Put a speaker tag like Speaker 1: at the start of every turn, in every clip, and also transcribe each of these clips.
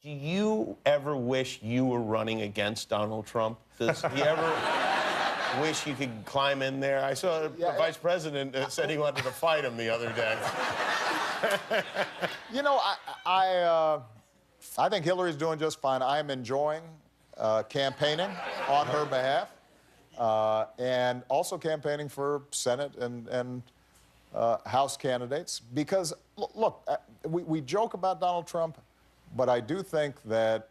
Speaker 1: Do you ever wish you were running against Donald Trump? Does he ever wish you could climb in there? I saw the vice president said he wanted to fight him the other day.
Speaker 2: You know, I think Hillary's doing just fine. I am enjoying campaigning on her behalf and also campaigning for Senate and House candidates because, look, we joke about Donald Trump, but I do think that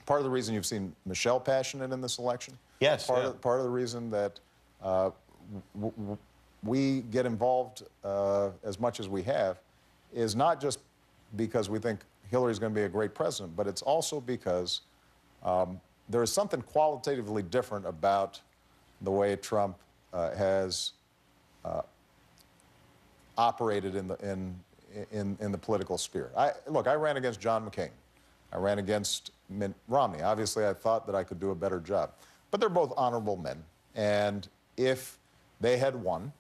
Speaker 2: part of the reason you've seen Michelle passionate in this election, part of the reason that we get involved as much as we have is not just because we think Hillary's going to be a great president, but it's also because there is something qualitatively different about the way Trump has operated in the political sphere. Look, I ran against John McCain. I ran against Mitt Romney. Obviously, I thought that I could do a better job. But they're both honorable men. And if they had won,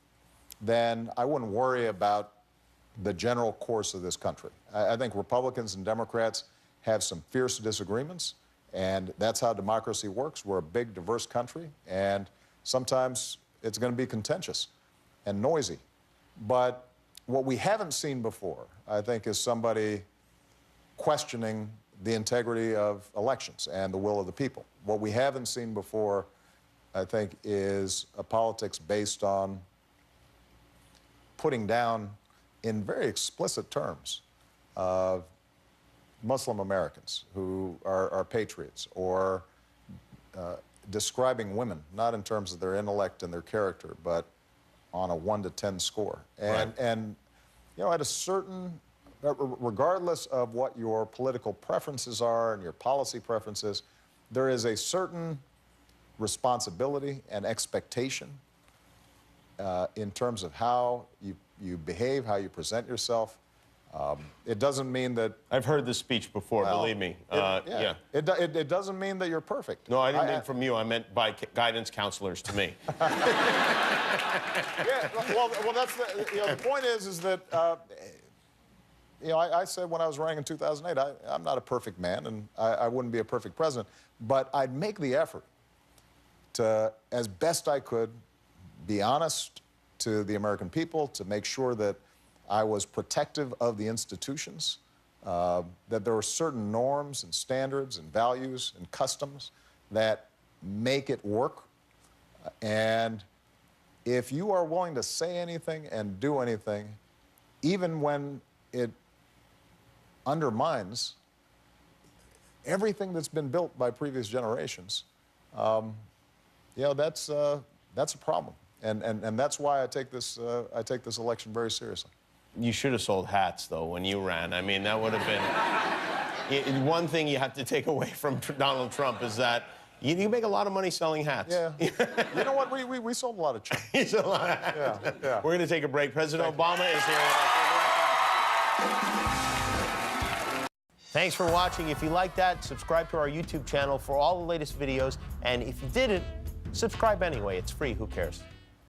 Speaker 2: then I wouldn't worry about the general course of this country. I think Republicans and Democrats have some fierce disagreements, and that's how democracy works. We're a big, diverse country, and sometimes it's going to be contentious and noisy. But what we haven't seen before, I think, is somebody questioning the integrity of elections and the will of the people. What we haven't seen before, I think, is a politics based on putting down, in very explicit terms, Muslim Americans who are patriots, or describing women, not in terms of their intellect and their character, but on a 1 to 10 score. And you know, at a certain, regardless of what your political preferences are and your policy preferences, there is a certain responsibility and expectation in terms of how you behave, how you present yourself. It doesn't mean that...
Speaker 1: I've heard this speech before, believe me.
Speaker 2: It doesn't mean that you're perfect.
Speaker 1: No, I didn't mean from you. I meant by guidance counselors to me.
Speaker 2: Well, that's the point is that, I said when I was running in 2008, I'm not a perfect man, and I wouldn't be a perfect president, but I'd make the effort to, as best I could, be honest to the American people, to make sure that I was protective of the institutions, that there were certain norms and standards and values and customs that make it work. And if you are willing to say anything and do anything, even when it undermines everything that's been built by previous generations, that's a problem. And that's why I take this election very seriously.
Speaker 1: You should have sold hats, though, when you ran. I mean, that would have been... One thing you have to take away from Donald Trump is that you make a lot of money selling hats.
Speaker 2: Yeah. You know what? We sold a lot of chicken.
Speaker 1: You sold a lot of hats. Yeah. We're going to take a break. President Obama is here. Thanks for watching. If you like that, subscribe to our YouTube channel for all the latest videos. And if you didn't, subscribe anyway. It's free. Who cares?